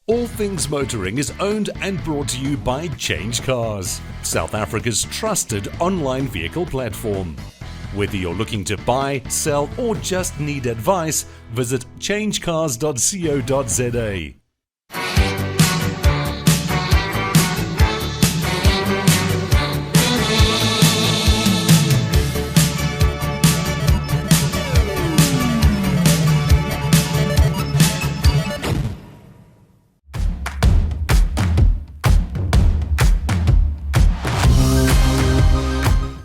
All Things Motoring is owned and brought to you by CHANGECARS, South Africa's trusted online vehicle platform. Whether you're looking to buy, sell, or just need advice, visit changecars.co.za.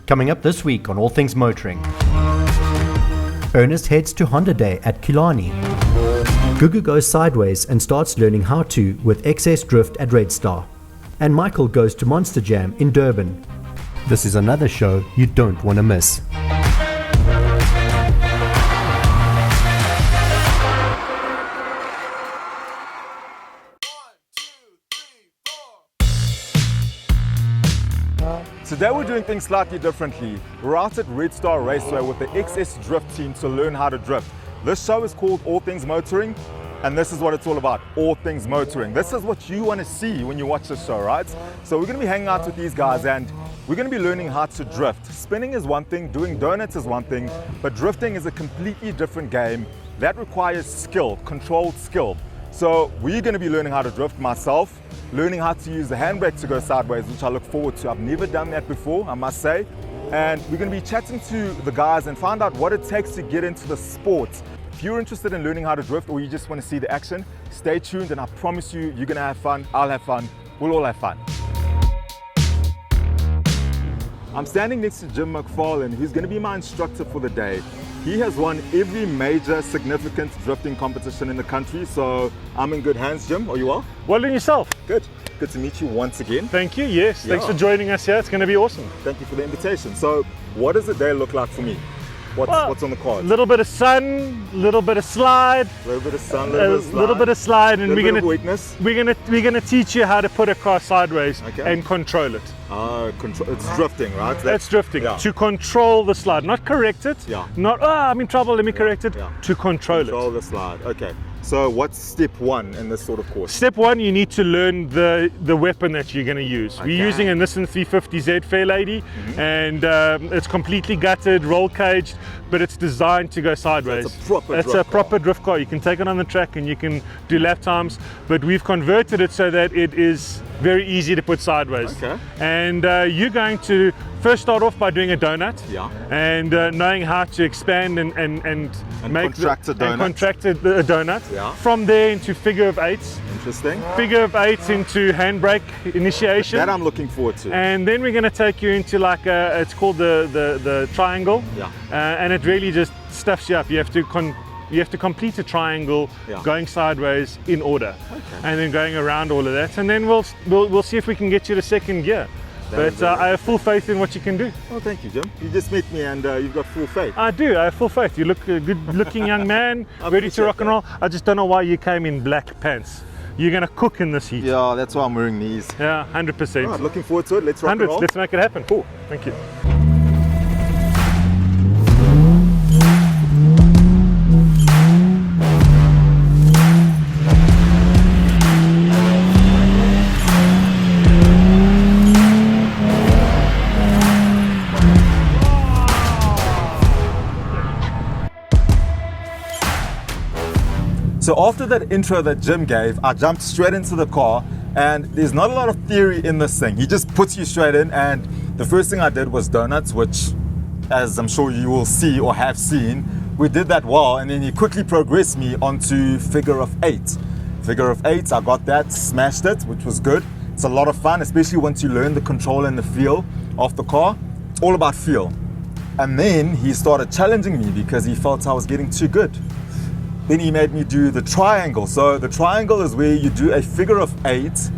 Coming up this week on All Things Motoring. Ernest heads to Honda Day at Killarney. Gugu goes sideways and starts learning how to with excess drift at Red Star. And Michael goes to Monster Jam in Durban. This is another show you don't want to miss. Today we're doing things slightly differently. We're out at Red Star Raceway with the XS Drift team to learn how to drift. This show is called All Things Motoring, and this is what it's all about, all things motoring. This is what you want to see when you watch this show, right? So we're going to be hanging out with these guys and we're going to be learning how to drift. Spinning is one thing, doing donuts is one thing, but drifting is a completely different game that requires skill, controlled skill. So we're going to be learning how to drift myself, learning how to use the handbrake to go sideways, which I look forward to. I've never done that before, I must say. And we're going to be chatting to the guys and find out what it takes to get into the sport. If you're interested in learning how to drift or you just want to see the action, stay tuned and I promise you, you're going to have fun, I'll have fun, we'll all have fun. I'm standing next to Jim McFarlane, who's going to be my instructor for the day. He has won every major significant drifting competition in the country, so I'm in good hands. Jim, are you well? Well done yourself. Good. Good to meet you once again. Thank you, yes. Thanks for joining us here. It's going to be awesome. Thank you for the invitation. So, what does the day look like for me? What's on the cards? A little bit of sun, a little bit of slide. A little bit of sun, a little bit of slide. And we're gonna teach you how to put a car sideways and control it. It's drifting, right? That's drifting. Yeah. To control the slide, not correct it. Yeah. Not I'm in trouble, let me correct it. Yeah. To control it. Control the slide. Okay. So what's step one in this sort of course? Step one, you need to learn the weapon that you're going to use. Okay. We're using a Nissan 350Z Fair Lady, and it's completely gutted, roll caged, but it's designed to go sideways. So it's a proper drift car. You can take it on the track and you can do lap times, but we've converted it so that it is very easy to put sideways. Okay. And you're going to first start off by doing a donut, and knowing how to expand and make contract a donut. Yeah. From there into figure of eights. Interesting. Figure of eights into handbrake initiation. That I'm looking forward to. And then we're going to take you into like it's called the triangle. Yeah. And it really just stuffs you up. You have to complete a triangle going sideways in order, and then going around all of that, and then we'll see if we can get you to second gear. But I have full faith in what you can do. Oh, thank you, Jim. You just met me and you've got full faith. I do. I have full faith. You look a good-looking young man, ready to rock and roll. I just don't know why you came in black pants. You're going to cook in this heat. Yeah, that's why I'm wearing these. Yeah, 100%. Right, looking forward to it. Let's rock and roll. Let's make it happen. Cool. Thank you. So after that intro that Jim gave, I jumped straight into the car, and there's not a lot of theory in this thing. He just puts you straight in, and the first thing I did was donuts, which, as I'm sure you will see or have seen, we did that well, and then he quickly progressed me onto figure of eight. Figure of eight, I got that, smashed it, which was good. It's a lot of fun, especially once you learn the control and the feel of the car. It's all about feel. And then he started challenging me because he felt I was getting too good. Then he made me do the triangle. So the triangle is where you do a figure of eight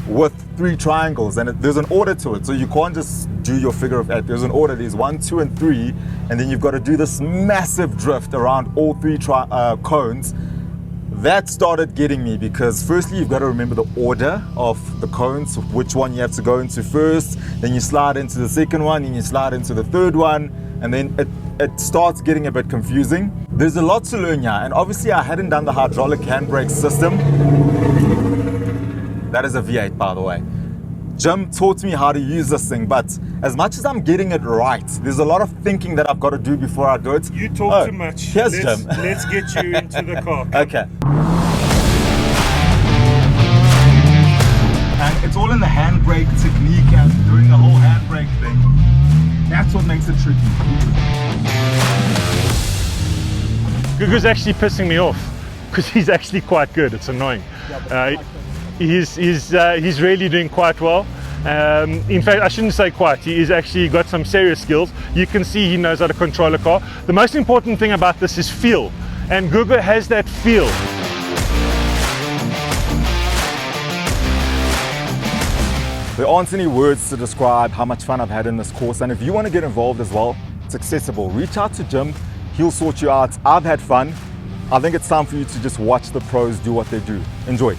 with three triangles, and there's an order to it. So you can't just do your figure of eight. There's an order. There's 1, 2, and 3, and then you've got to do this massive drift around all three cones. That started getting me because firstly you've got to remember the order of the cones, which one you have to go into first, then you slide into the second one, then you slide into the third one, and then it starts getting a bit confusing. There's a lot to learn here, and obviously I hadn't done the hydraulic handbrake system. That is a V8, by the way. Jim taught me how to use this thing, but as much as I'm getting it right, there's a lot of thinking that I've got to do before I do it. You talk too much. Here's Jim. Let's get you into the car. Okay. And it's all in the handbrake technique and doing the whole handbrake thing. That's what makes it tricky. Gugu's actually pissing me off because he's actually quite good. It's annoying. He's really doing quite well. In fact, I shouldn't say quite. He's actually got some serious skills. You can see he knows how to control a car. The most important thing about this is feel, and Gugu has that feel. There aren't any words to describe how much fun I've had in this course, and if you want to get involved as well, it's accessible. Reach out to Jim, he'll sort you out. I've had fun. I think it's time for you to just watch the pros do what they do. Enjoy.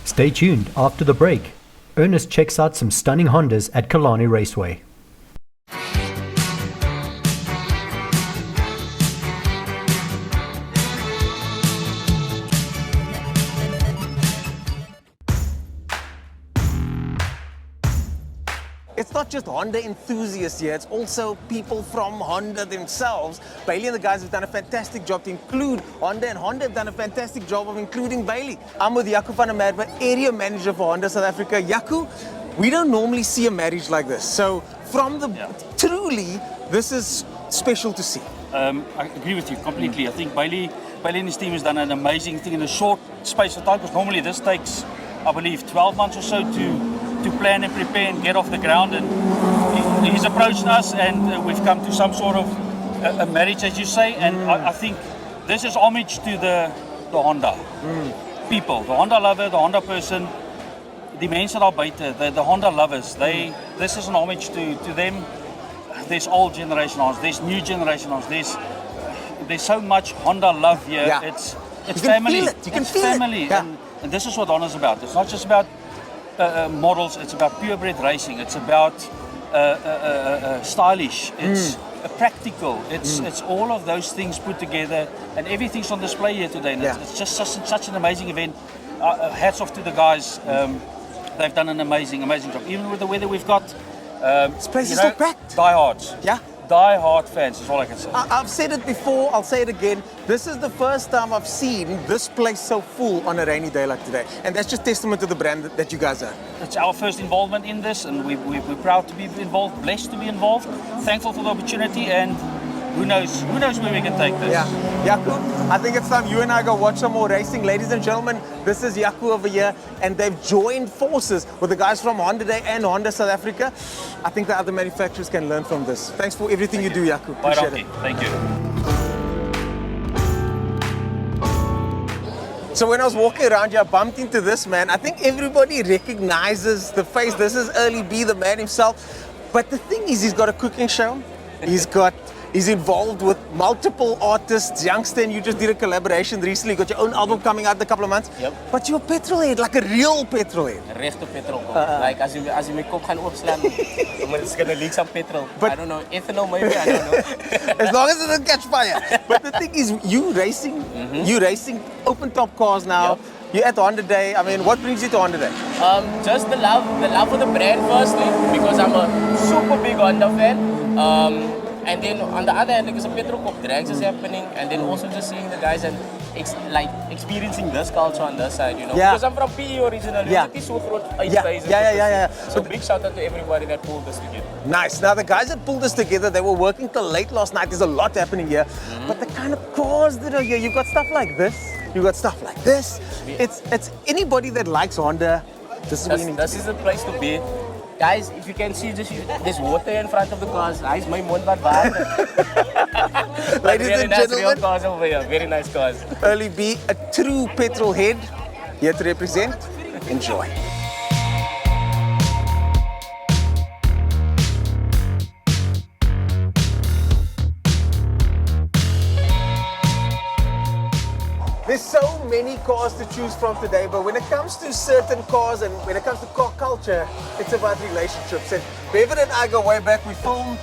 Stay tuned after the break. Ernest checks out some stunning Hondas at Killarney Raceway. It's not just Honda enthusiasts here, it's also people from Honda themselves. Bailey and the guys have done a fantastic job to include Honda, and Honda have done a fantastic job of including Bailey. I'm with Jaco van der Merwe, area manager for Honda South Africa. Jaco, we don't normally see a marriage like this. So from the, truly, this is special to see. I agree with you completely. I think Bailey and his team has done an amazing thing in a short space of time, because normally this takes, I believe, 12 months or so to plan and prepare and get off the ground. And he's approached us, and we've come to some sort of a marriage, as you say. And I think this is homage to the Honda people, the Honda lover, the Honda person, the mense daar buite, the Honda lovers. This is an homage to them. There's old generation Hondas, there's new generation Hondas, there's so much Honda love here. Yeah. It's You family. can feel it. You can it's feel family. it. Yeah. And this is what Honda's about. It's not just about models, it's about purebred racing, it's about stylish, it's practical, it's all of those things put together, and everything's on display here today. And it's just such an amazing event. Hats off to the guys. They've done an amazing job. Even with the weather we've got, This place is still packed. Diehards. Yeah. Die-hard fans is all I can say. I've said it before, I'll say it again. This is the first time I've seen this place so full on a rainy day like today. And that's just testament to the brand that you guys are. It's our first involvement in this, and we're proud to be involved, blessed to be involved, thankful for the opportunity, and who knows where we can take this. Yeah. Jaco, I think it's time you and I go watch some more racing. Ladies and gentlemen, this is Jaco over here, and they've joined forces with the guys from Honda Day and Honda South Africa. I think the other manufacturers can learn from this. Thanks for everything you do, Jaco. Appreciate it. Thank you. So when I was walking around here, I bumped into this man. I think everybody recognizes the face. This is Early B, the man himself. But the thing is, he's got a cooking show. He's got He's involved with multiple artists. Youngster, and you just did a collaboration recently. Got your own album coming out in a couple of months. Yep. But you're a petrolhead, like a real petrolhead. Regte petrol. Like as you my kop gaan oopslaan, it's gonna leak some petrol. But- I don't know, ethanol maybe, I don't know. As long as it doesn't catch fire. But the thing is, you racing open top cars now. Yep. You're at Honda Day. I mean, what brings you to Honda Day? Just the love for the brand firstly, because I'm a super big Honda fan. And then on the other hand, like, there's a petrol cop drags is happening, and then also just seeing the guys and experiencing this culture on this side, you know. Yeah. Because I'm from PE originally, Yeah. it is so groot Yeah. Yeah. So big shout out to everybody that pulled this together. Nice. Now, the guys that pulled this together, they were working till late last night. There's a lot happening here. But the kind of cars that are here, you got stuff like this. You got stuff like this. It's anybody that likes Honda. This is what you need. This is the place to be. Guys, if you can see, there's water in front of the cars. Guys, my mond wat water. Ladies Very and nice gentlemen, real cars over here. Very nice cars. Early B, a true petrol head, here to represent. Enjoy. There's so many cars to choose from today, but when it comes to certain cars and when it comes to car culture, it's about relationships. And Bevan and I go way back. We filmed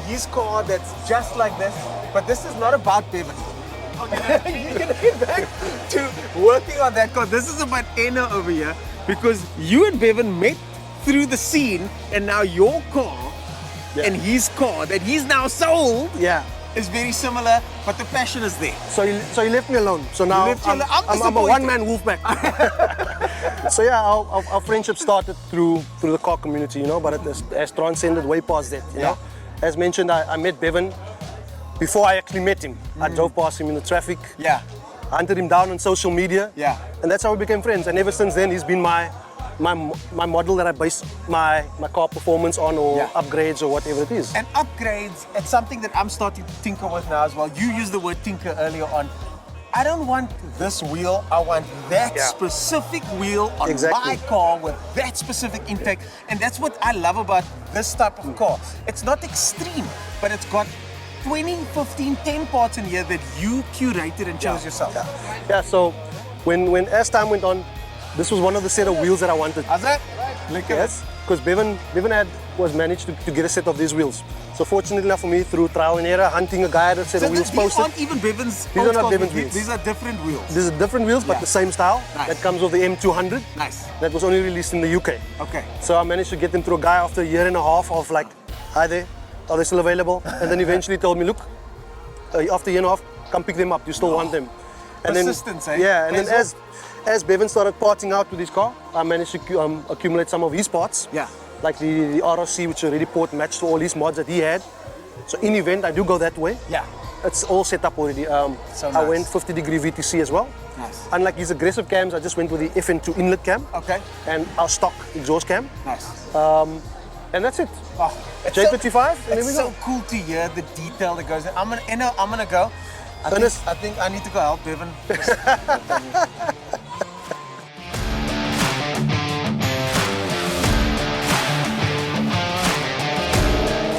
his car that's just like this, but this is not about Bevan. You're gonna get back to working on that car. This is about Anna over here, because you and Bevan met through the scene, and now your car and his car that he's now sold is very similar, but the passion is there. So he left me alone. So now left you alone. I'm I'm a disappointed. one-man wolf pack. So yeah, our friendship started through the car community, you know, but it has transcended way past that, you know. As mentioned, I met Bevan before I actually met him. I drove past him in the traffic. Yeah. Hunted him down on social media. Yeah. And that's how we became friends. And ever since then, he's been my model that I base my car performance on, or upgrades or whatever it is. And upgrades, it's something that I'm starting to tinker with now as well. You used the word tinker earlier on. I don't want this wheel, I want that specific wheel on my car with that specific intake. And that's what I love about this type of car. It's not extreme, but it's got 20, 15, 10 parts in here that you curated and chose yourself. Yeah, so when as time went on, this was one of the set of wheels that I wanted. How's that? Look at Yes, because Bevan was managed to get a set of these wheels. So fortunately enough for me, through trial and error, hunting a guy that set of wheels these posted. aren't even Bevan's. These are not Bevan's wheels. These are different wheels. These are different wheels, but the same style. Nice. That comes with the M200. Nice. That was only released in the UK. Okay. So I managed to get them through a guy after a year and a half of like, hi there, are they still available? And then eventually told me, look, after a year and a half, come pick them up, you still want them. And Persistence, then, eh? Yeah, and then Pencil. as Bevan started parting out with his car, I managed to accumulate some of his parts. Yeah. Like the RRC, which already port matched to all his mods that he had. So in event, I do go that way. Yeah. It's all set up already. So I nice. went 50-degree VTC as well. Nice. Unlike his aggressive cams, I just went with the FN2 inlet cam. Okay. And our stock exhaust cam. Nice. And that's it. Oh, it's J55, and here it's we so go. cool to hear the detail that goes in. I'm gonna go. Ernest. I think I need to go help Bevan.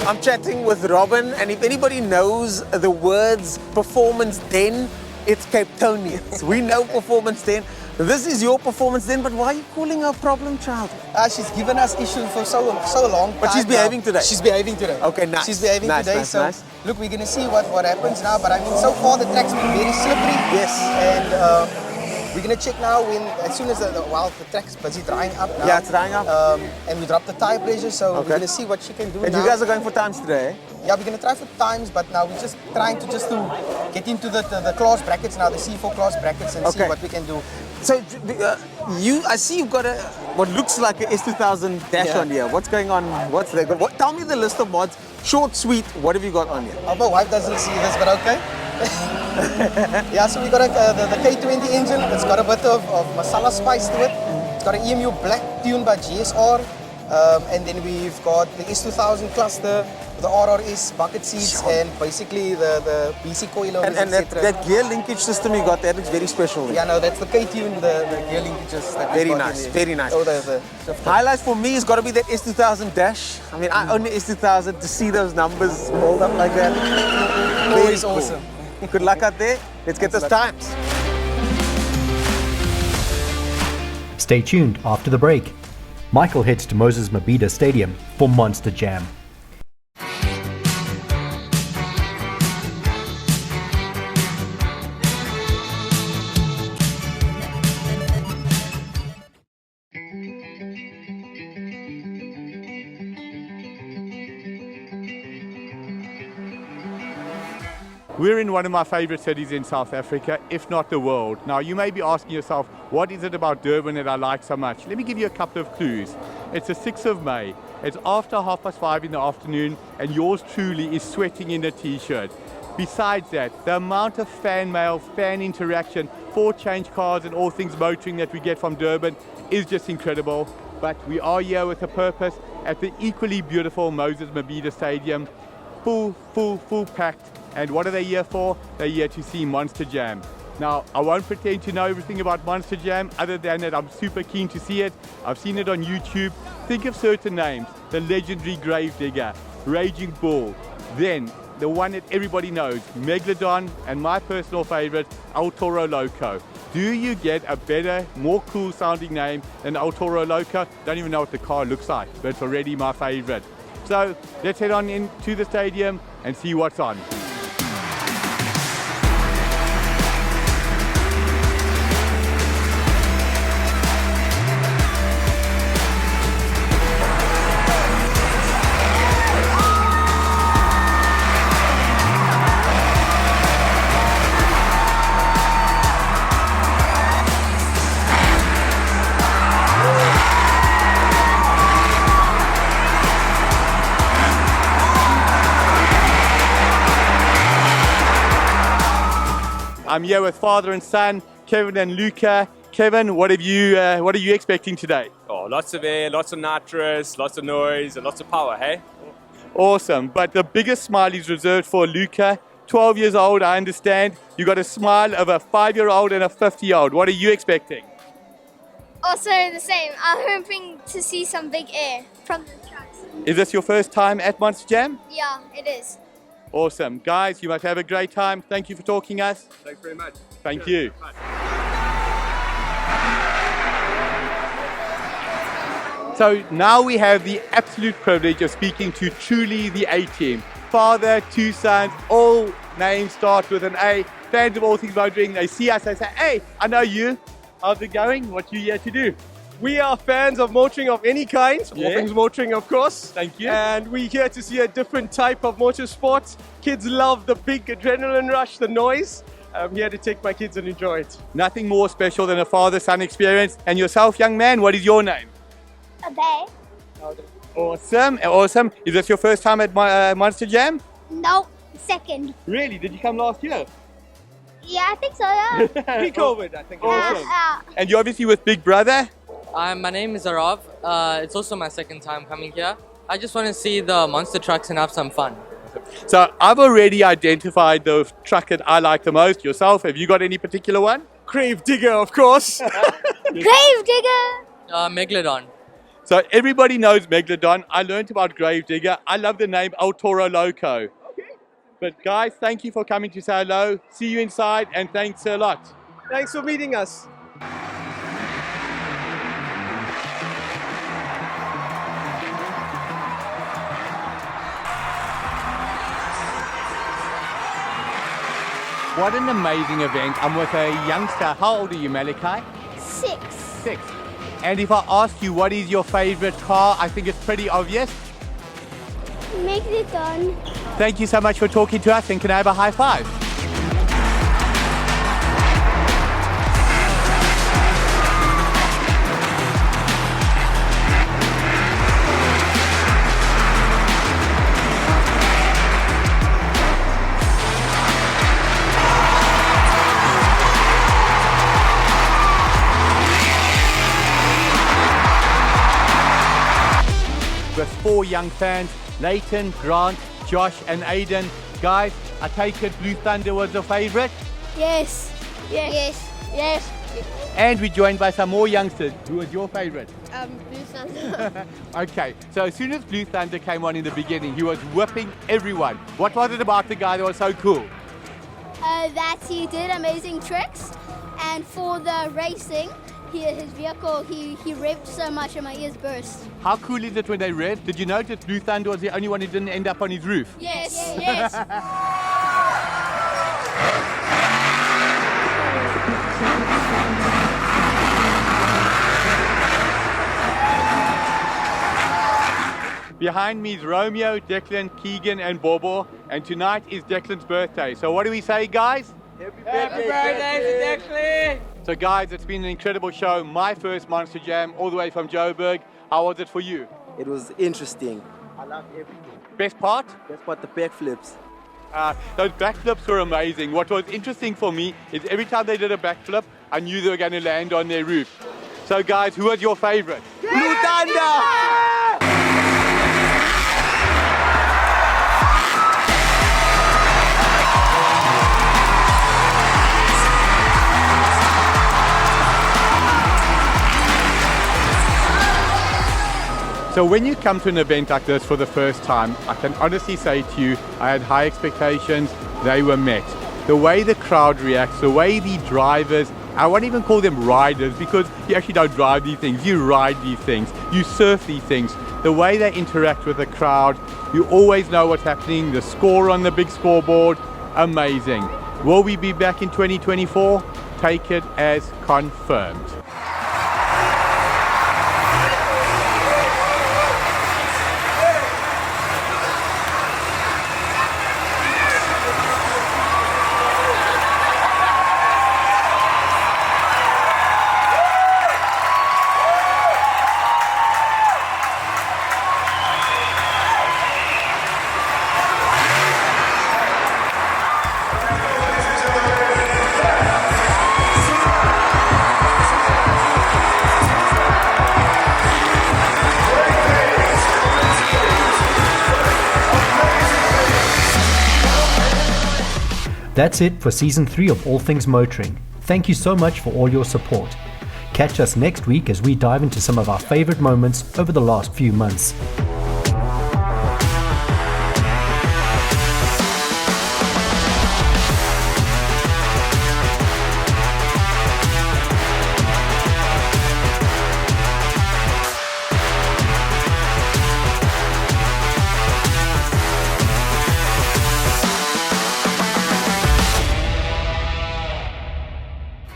I'm chatting with Robin, and if anybody knows the words performance den, it's Cape Townians. We know performance den. This is your performance den, but why are you calling her a problem child? She's given us issues for so long. But she's time behaving now. today? She's behaving today. Okay, nice. She's behaving Nice, today. nice, so nice. look, we're gonna see what happens now. But I mean, so far the track's been very slippery. Yes. And we're gonna check now as soon as the track's busy drying up now. Yeah, it's drying up. And we drop the tire pressure, so Okay. we're gonna see what she can do And now. you guys are going for times today, eh? Yeah, we're gonna try for times, but now we're just trying to get into the class brackets now, the C4 class brackets, and see Okay. what we can do. So, I see you've got what looks like a S2000 dash Yeah. on here. What's going on? What's there? Tell me the list of mods. Short, sweet. What have you got on here? My wife doesn't see this, but okay. Yeah, so we got the K20 engine. It's got a bit of masala spice to it. It's got an EMU black tuned by GSR. And then we've got the S2000 cluster, the RRS bucket seats, and basically the BC coilovers, And that, etc. that gear linkage system you got, that is very special. Yeah, no, that's the K-tune, the gear linkages. That we've Very got nice, in there. very nice. Oh, the shifter. Highlight for me has got to be that S2000 dash. I mean, I own the S2000, to see those numbers rolled up like that. Always awesome. Good luck out there. Let's get those times. Stay tuned after the break. Michael heads to Moses Mabhida Stadium for Monster Jam. We're in one of my favorite cities in South Africa, if not the world. Now, you may be asking yourself, what is it about Durban that I like so much? Let me give you a couple of clues. It's the 6th of May. It's after 5:30 in the afternoon, and yours truly is sweating in a t-shirt. Besides that, the amount of fan mail, fan interaction for CHANGECARS and all things motoring that we get from Durban is just incredible. But we are here with a purpose at the equally beautiful Moses Mabhida Stadium. Full packed. And what are they here for? They're here to see Monster Jam. Now, I won't pretend to know everything about Monster Jam, other than that I'm super keen to see it. I've seen it on YouTube. Think of certain names: the legendary Gravedigger, Raging Bull, then the one that everybody knows, Megalodon, and my personal favorite, El Toro Loco. Do you get a better, more cool sounding name than El Toro Loco? Don't even know what the car looks like, but it's already my favorite. So let's head on into the stadium and see what's on. I'm here with father and son, Kevin and Luca. Kevin, what are you expecting today? Oh, lots of air, lots of nitrous, lots of noise, and lots of power, hey? Awesome, but the biggest smile is reserved for Luca. 12 years old, I understand. You got a smile of a 5-year-old and a 50-year-old. What are you expecting? Also the same. I'm hoping to see some big air from the trucks. Is this your first time at Monster Jam? Yeah, it is. Awesome. Guys, you must have a great time. Thank you for talking us. Thanks very much. Thank you. Bye. So now we have the absolute privilege of speaking to truly the A-team. Father, 2 sons, all names start with an A. Fans of all things motoring, they see us, they say, hey, I know you. How's it going? What you here to do? We are fans of motoring of any kind, all things motoring of course. Thank you. And we're here to see a different type of motorsport. Kids love the big adrenaline rush, the noise. I'm here to take my kids and enjoy it. Nothing more special than a father-son experience. And yourself, young man, what is your name? Abe? Awesome, awesome. Is this your first time at Monster Jam? No, second. Really? Did you come last year? Yeah, I think so, yeah. Pre-COVID, I think. Awesome. And you're obviously with Big Brother? My name is Arav. It's also my second time coming here. I just want to see the monster trucks and have some fun. So I've already identified the truck that I like the most. Yourself, have you got any particular one? Gravedigger, of course. Gravedigger! Megalodon. So everybody knows Megalodon. I learned about Gravedigger. I love the name El Toro Loco. Okay. But guys, thank you for coming to say hello. See you inside, and thanks a lot. Thanks for meeting us. What an amazing event. I'm with a youngster. How old are you, Malachi? 6. 6. And if I ask you what is your favorite car, I think it's pretty obvious. Megalodon. Thank you so much for talking to us, and can I have a high five? 4 young fans, Leighton, Grant, Josh and Aiden. Guys, I take it Blue Thunder was the favourite? Yes. Yes. Yes. And we're joined by some more youngsters. Who was your favourite? Blue Thunder. Okay, so as soon as Blue Thunder came on in the beginning, he was whipping everyone. What was it about the guy that was so cool? That he did amazing tricks, and for the racing, his vehicle, he revved so much and my ears burst. How cool is it when they rev? Did you notice Blue Thunder was the only one who didn't end up on his roof? Yes. Yes. Behind me is Romeo, Declan, Keegan and Bobo, and tonight is Declan's birthday. So what do we say, guys? Happy birthday to Declan! So guys, it's been an incredible show. My first Monster Jam all the way from Joburg. How was it for you? It was interesting. I loved everything. Best part? Best part, the backflips. Those backflips were amazing. What was interesting for me is every time they did a backflip, I knew they were going to land on their roof. So guys, who was your favorite? Blue Thunder! So when you come to an event like this for the first time, I can honestly say to you, I had high expectations, they were met. The way the crowd reacts, the way the drivers, I won't even call them riders because you actually don't drive these things, you ride these things, you surf these things. The way they interact with the crowd, you always know what's happening, the score on the big scoreboard, amazing. Will we be back in 2024? Take it as confirmed. That's it for Season 3 of All Things Motoring. Thank you so much for all your support. Catch us next week as we dive into some of our favourite moments over the last few months.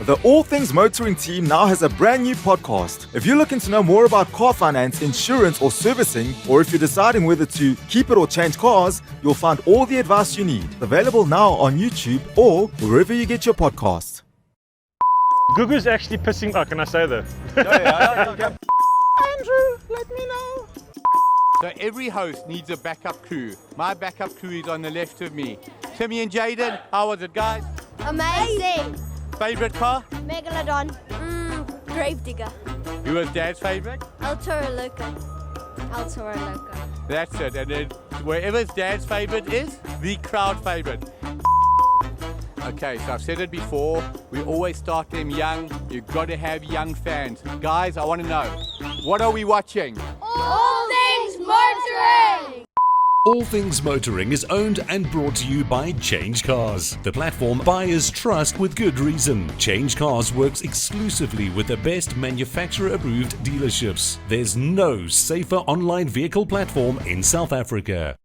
The All Things Motoring team now has a brand new podcast. If you're looking to know more about car finance, insurance or servicing, or if you're deciding whether to keep it or change cars, you'll find all the advice you need. Available now on YouTube or wherever you get your podcasts. Gugu's actually pissing. Oh, can I say that? Andrew, let me know. So every host needs a backup crew. My backup crew is on the left of me. Timmy and Jaden, how was it, guys? Amazing. Favorite car? Megalodon. Gravedigger. Who was Dad's favorite? El Toro Loco. That's it. And then wherever's Dad's favorite is, the crowd favorite. Okay, so I've said it before, we always start them young. You've got to have young fans. Guys, I want to know, what are we watching? All Things Motoring! All Things Motoring is owned and brought to you by CHANGECARS, the platform buyers trust with good reason. CHANGECARS works exclusively with the best manufacturer-approved dealerships. There's no safer online vehicle platform in South Africa.